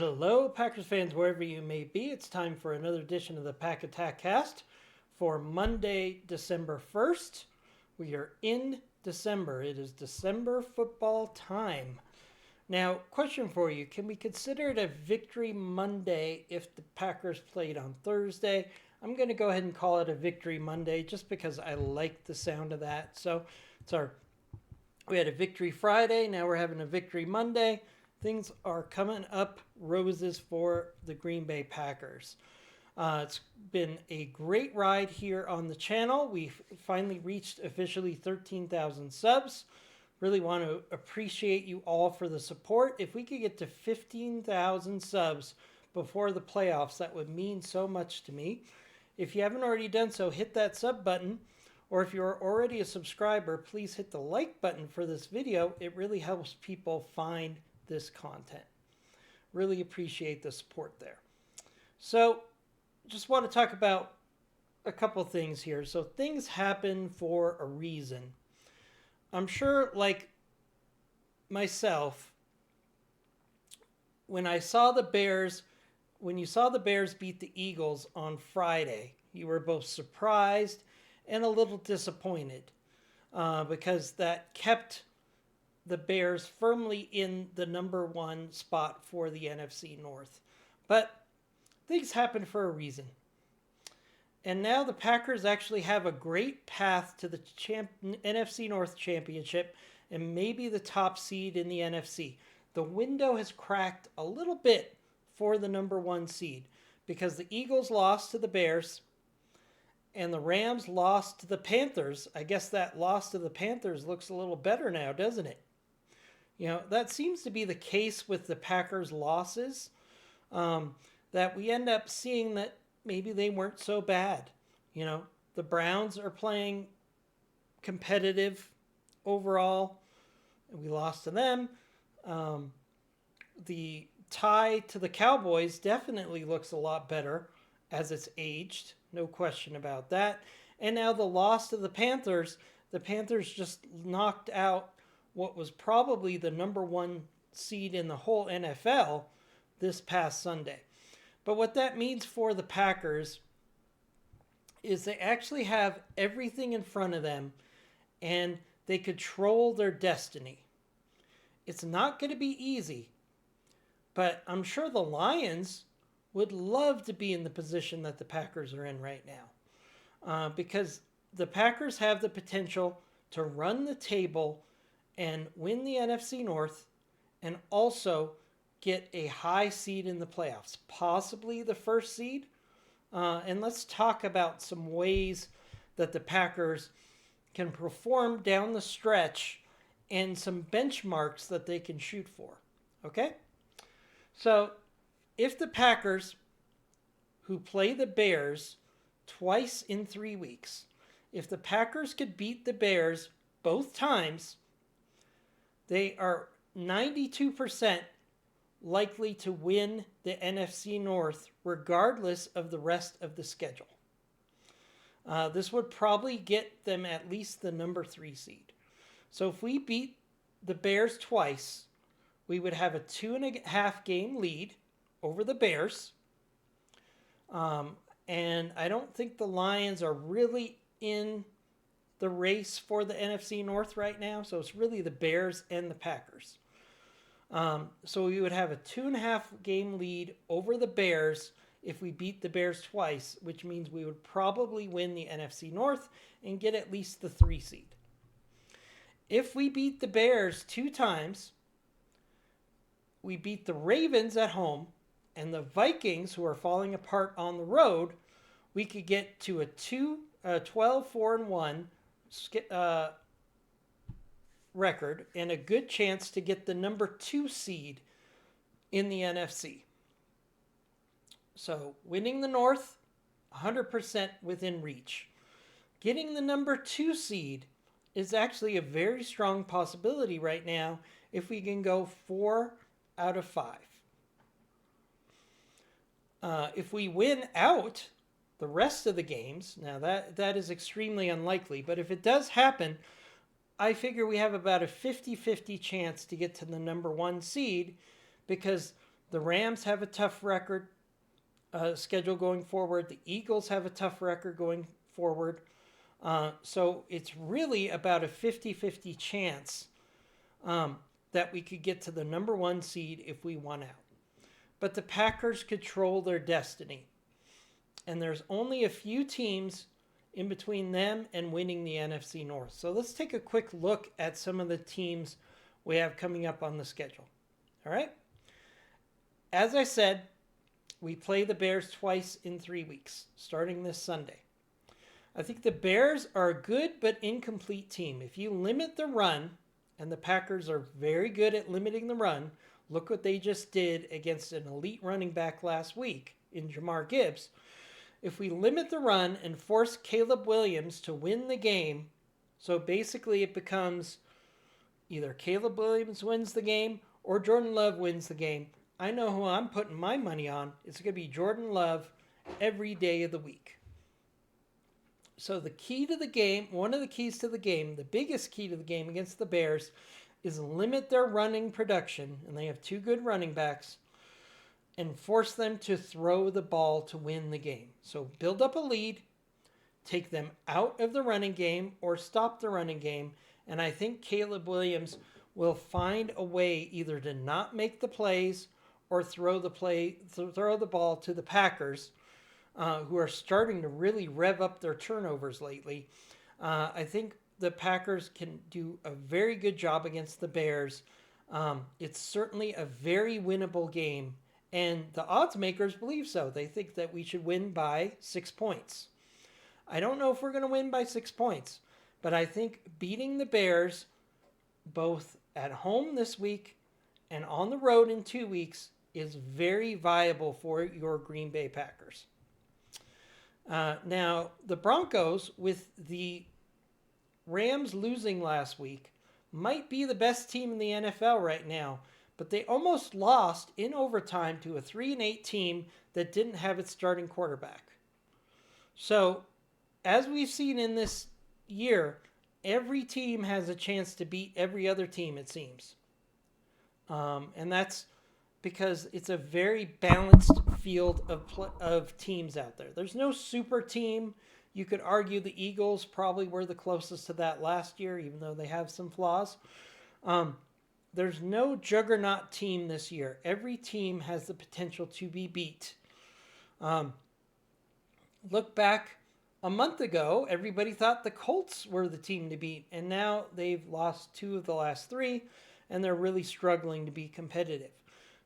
Hello, Packers fans, wherever you may be. It's time for another edition of the Pack Attack Cast for Monday, December 1st. We are in December. It is December football time. Now, question for you. Can we consider it a victory Monday if the Packers played on Thursday? I'm going to go ahead and call it a victory Monday just because I like the sound of that. So we had a victory Friday. Now we're having a victory Monday. Things are coming up roses for the Green Bay Packers. It's been a great ride here on the channel. We've finally reached officially 13,000 subs. Really want to appreciate you all for the support. If we could get to 15,000 subs before the playoffs, that would mean so much to me. If you haven't already done so, hit that sub button. Or if you're already a subscriber, please hit the like button for this video. It really helps people find this content. Really appreciate the support there. So just want to talk about a couple things here. So things happen for a reason. I'm sure, like myself, when you saw the Bears beat the Eagles on Friday, you were both surprised and a little disappointed because that kept the Bears firmly in the number one spot for the NFC North. But things happen for a reason. And now the Packers actually have a great path to the NFC North Championship and maybe the top seed in the NFC. The window has cracked a little bit for the number one seed because the Eagles lost to the Bears and the Rams lost to the Panthers. I guess that loss to the Panthers looks a little better now, doesn't it? You know, that seems to be the case with the Packers' losses, that we end up seeing that maybe they weren't so bad. You know, the Browns are playing competitive overall, and we lost to them. The tie to the Cowboys definitely looks a lot better as it's aged, no question about that. And now the loss to the Panthers just knocked out what was probably the number one seed in the whole NFL this past Sunday. But what that means for the Packers is they actually have everything in front of them and they control their destiny. It's not going to be easy, but I'm sure the Lions would love to be in the position that the Packers are in right now, because the Packers have the potential to run the table and win the NFC North and also get a high seed in the playoffs, possibly the first seed. And let's talk about some ways that the Packers can perform down the stretch and some benchmarks that they can shoot for. Okay? So if the Packers, who play the Bears twice in 3 weeks, if the Packers could beat the Bears both times, they are 92% likely to win the NFC North regardless of the rest of the schedule. This would probably get them at least the number 3 seed. So if we beat the Bears twice, we would have a 2.5 game lead over the Bears. And I don't think the Lions are really in the race for the NFC North right now. So it's really the Bears and the Packers. So we would have a 2.5 game lead over the Bears if we beat the Bears twice, which means we would probably win the NFC North and get at least the 3 seed. If we beat the Bears 2 times, we beat the Ravens at home and the Vikings, who are falling apart on the road, we could get to a 12-4-1 record and a good chance to get the number 2 seed in the NFC. So winning the North, 100% within reach. Getting the number 2 seed is actually a very strong possibility right now if we can go 4 out of 5. If we win out the rest of the games, now that is extremely unlikely, but if it does happen, I figure we have about a 50-50 chance to get to the number 1 seed because The Rams have a tough record schedule going forward. The Eagles have a tough record going forward. So it's really about a 50-50 chance that we could get to the number 1 seed if we won out. But the Packers control their destiny. And there's only a few teams in between them and winning the NFC North. So let's take a quick look at some of the teams we have coming up on the schedule. All right? As I said, we play the Bears twice in 3 weeks, starting this Sunday. I think the Bears are a good but incomplete team. If you limit the run, and the Packers are very good at limiting the run, look what they just did against an elite running back last week in Jamar Gibbs. If we limit the run and force Caleb Williams to win the game, so basically it becomes either Caleb Williams wins the game or Jordan Love wins the game. I know who I'm putting my money on. It's going to be Jordan Love every day of the week. So the key to the game, one of the keys to the game, the biggest key to the game against the Bears is limit their running production, and they have 2 good running backs, and force them to throw the ball to win the game. So build up a lead, take them out of the running game or stop the running game, and I think Caleb Williams will find a way either to not make the plays or throw the ball to the Packers, who are starting to really rev up their turnovers lately. I think the Packers can do a very good job against the Bears. It's certainly a very winnable game, and the odds makers believe so. They think that we should win by 6 points. I don't know if we're going to win by 6 points, but I think beating the Bears both at home this week and on the road in 2 weeks is very viable for your Green Bay Packers. Now, the Broncos, with the Rams losing last week, might be the best team in the NFL right now, but they almost lost in overtime to a 3-8 team that didn't have its starting quarterback. So, as we've seen in this year, every team has a chance to beat every other team, it seems. And that's because it's a very balanced field of teams out there. There's no super team. You could argue the Eagles probably were the closest to that last year, even though they have some flaws. There's no juggernaut team this year. Every team has the potential to be beat. Look back a month ago, everybody thought the Colts were the team to beat, and now they've lost 2 of the last 3, and they're really struggling to be competitive.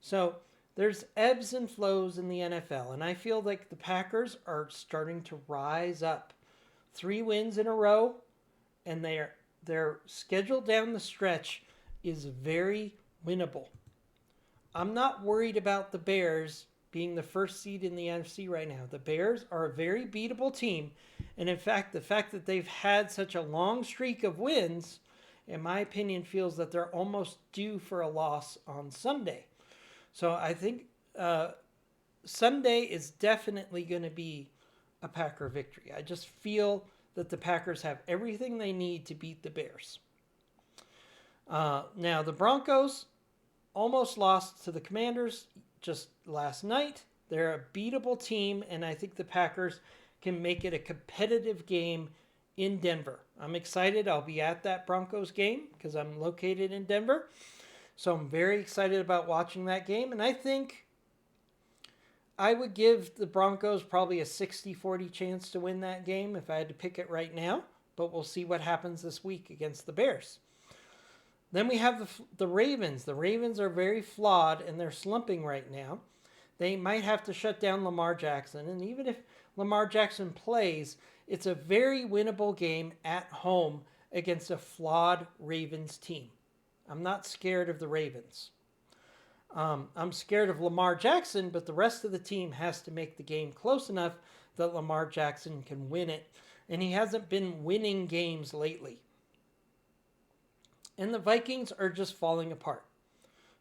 So there's ebbs and flows in the NFL, and I feel like the Packers are starting to rise up. 3 wins in a row, and their schedule down the stretch is very winnable. I'm not worried about the Bears being the first seed in the NFC right now. The Bears are a very beatable team, and in fact, the fact that they've had such a long streak of wins, in my opinion, feels that they're almost due for a loss on Sunday. So I think Sunday is definitely going to be a Packer victory. I just feel that the Packers have everything they need to beat the Bears. Now, the Broncos almost lost to the Commanders just last night. They're a beatable team, and I think the Packers can make it a competitive game in Denver. I'm excited. I'll be at that Broncos game because I'm located in Denver. So I'm very excited about watching that game. And I think I would give the Broncos probably a 60-40 chance to win that game if I had to pick it right now. But we'll see what happens this week against the Bears. Then we have the Ravens. The Ravens are very flawed, and they're slumping right now. They might have to shut down Lamar Jackson. And even if Lamar Jackson plays, it's a very winnable game at home against a flawed Ravens team. I'm not scared of the Ravens. I'm scared of Lamar Jackson, but the rest of the team has to make the game close enough that Lamar Jackson can win it. And he hasn't been winning games lately. And the Vikings are just falling apart.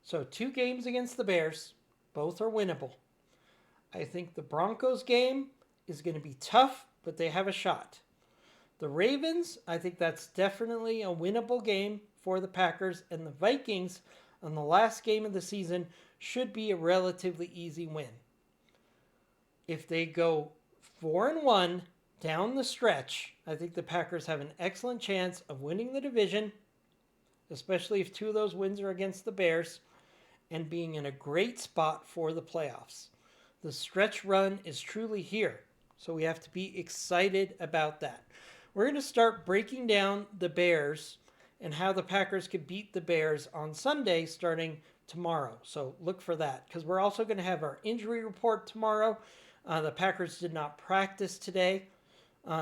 So 2 games against the Bears. Both are winnable. I think the Broncos game is going to be tough, but they have a shot. The Ravens, I think that's definitely a winnable game for the Packers. And the Vikings, on the last game of the season should be a relatively easy win. If they go 4-1 down the stretch, I think the Packers have an excellent chance of winning the division, especially if 2 of those wins are against the Bears, and being in a great spot for the playoffs. The stretch run is truly here, so we have to be excited about that. We're going to start breaking down the Bears and how the Packers could beat the Bears on Sunday starting tomorrow. So look for that, because we're also going to have our injury report tomorrow. The Packers did not practice today,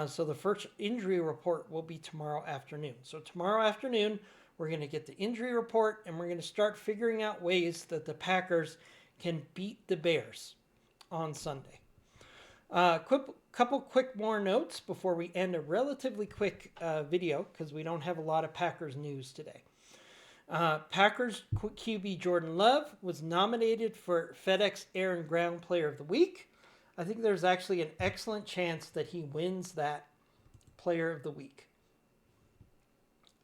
so the first injury report will be tomorrow afternoon. So tomorrow afternoon, we're going to get the injury report, and we're going to start figuring out ways that the Packers can beat the Bears on Sunday. Couple quick more notes before we end a relatively quick video, because we don't have a lot of Packers news today. Packers QB Jordan Love was nominated for FedEx Air and Ground Player of the Week. I think there's actually an excellent chance that he wins that Player of the Week.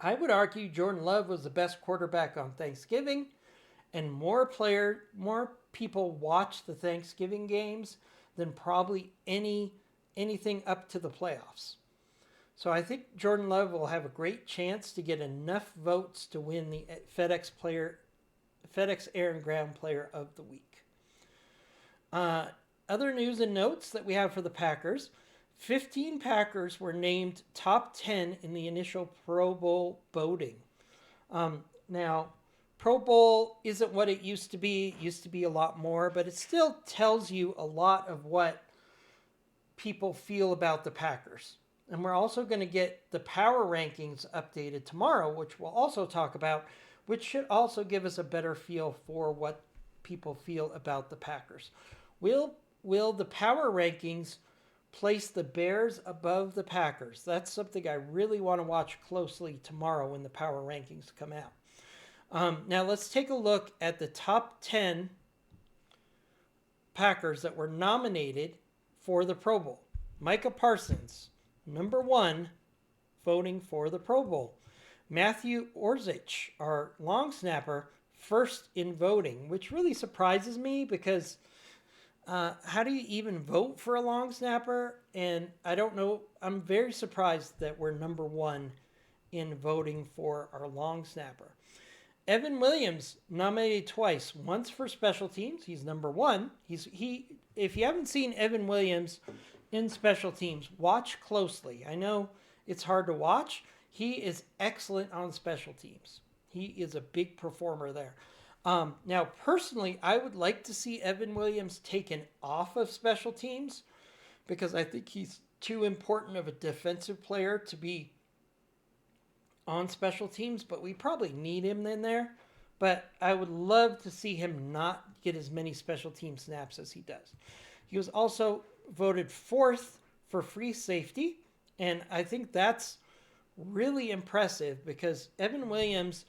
I would argue Jordan Love was the best quarterback on Thanksgiving, and more people watch the Thanksgiving games than probably anything up to the playoffs. So I think Jordan Love will have a great chance to get enough votes to win the FedEx Air and Ground Player of the Week. Other news and notes that we have for the Packers: 15 Packers were named top 10 in the initial Pro Bowl voting. Now, Pro Bowl isn't what it used to be. It used to be a lot more, but it still tells you a lot of what people feel about the Packers. And we're also going to get the power rankings updated tomorrow, which we'll also talk about, which should also give us a better feel for what people feel about the Packers. Will the power rankings place the Bears above the Packers? That's something I really want to watch closely tomorrow when the power rankings come out. Now let's take a look at the top 10 Packers that were nominated for the Pro Bowl. Micah Parsons, number 1, voting for the Pro Bowl. Matthew Orzech, our long snapper, first in voting, which really surprises me, because how do you even vote for a long snapper? And I don't know. I'm very surprised that we're number 1 in voting for our long snapper. Evan Williams, nominated twice, once for special teams. He's number 1. If you haven't seen Evan Williams in special teams, watch closely. I know it's hard to watch. He is excellent on special teams. He is a big performer there. Now, personally, I would like to see Evan Williams taken off of special teams, because I think he's too important of a defensive player to be on special teams, but we probably need him in there. But I would love to see him not get as many special team snaps as he does. He was also voted 4th for free safety, and I think that's really impressive, because Evan Williams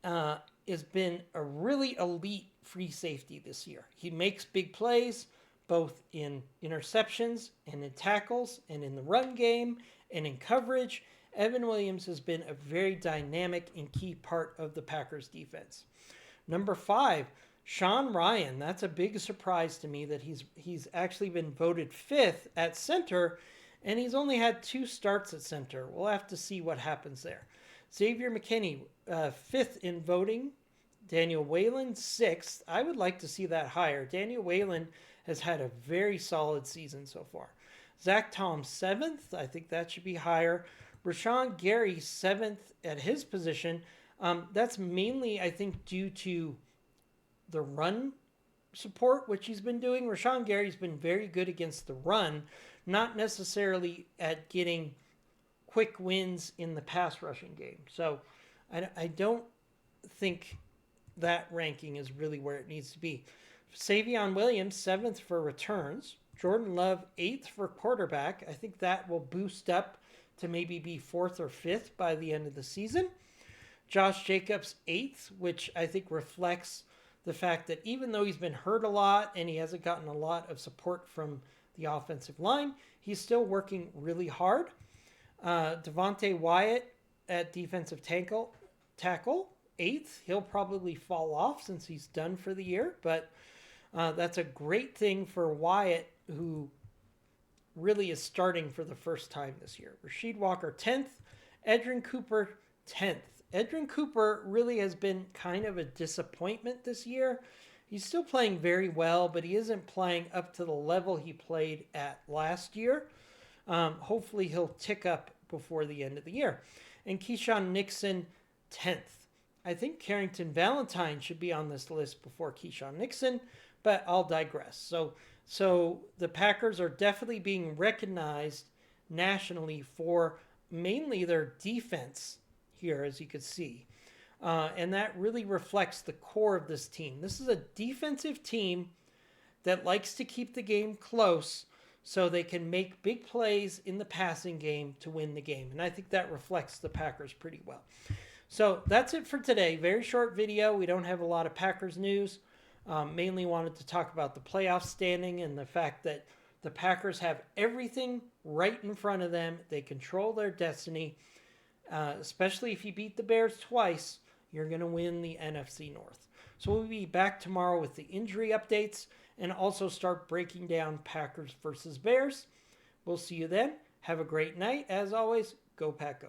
has been a really elite free safety this year. He makes big plays, both in interceptions and in tackles and in the run game and in coverage. Evan Williams has been a very dynamic and key part of the Packers defense. Number 5, Sean Ryan. That's a big surprise to me that he's actually been voted 5th at center, and he's only had 2 starts at center. We'll have to see what happens there. Xavier McKinney, 5th in voting. Daniel Whalen, 6th. I would like to see that higher. Daniel Whalen has had a very solid season so far. Zach Tom, 7th. I think that should be higher. Rashawn Gary, 7th at his position. That's mainly, I think, due to the run support, which he's been doing. Rashawn Gary's been very good against the run, not necessarily at getting quick wins in the pass rushing game. So I don't think that ranking is really where it needs to be. Savion Williams, 7th for returns. Jordan Love, 8th for quarterback. I think that will boost up to maybe be 4th or 5th by the end of the season. Josh Jacobs, 8th, which I think reflects the fact that even though he's been hurt a lot and he hasn't gotten a lot of support from the offensive line, he's still working really hard. Devontae Wyatt at defensive tackle, 8th. He'll probably fall off since he's done for the year, but that's a great thing for Wyatt, who really is starting for the first time this year. Rasheed Walker 10th, Edrin Cooper 10th. Edrin Cooper really has been kind of a disappointment this year. He's still playing very well, but he isn't playing up to the level he played at last year. Hopefully he'll tick up before the end of the year. And Keyshawn Nixon 10th. I think Carrington Valentine should be on this list before Keyshawn Nixon, but I'll digress. So the Packers are definitely being recognized nationally for mainly their defense here, as you can see. And that really reflects the core of this team. This is a defensive team that likes to keep the game close so they can make big plays in the passing game to win the game. And I think that reflects the Packers pretty well. So that's it for today. Very short video. We don't have a lot of Packers news. Mainly wanted to talk about the playoff standing and the fact that the Packers have everything right in front of them. They control their destiny. Especially if you beat the Bears twice, you're going to win the NFC North. So we'll be back tomorrow with the injury updates and also start breaking down Packers versus Bears. We'll see you then. Have a great night. As always, go Pack Go.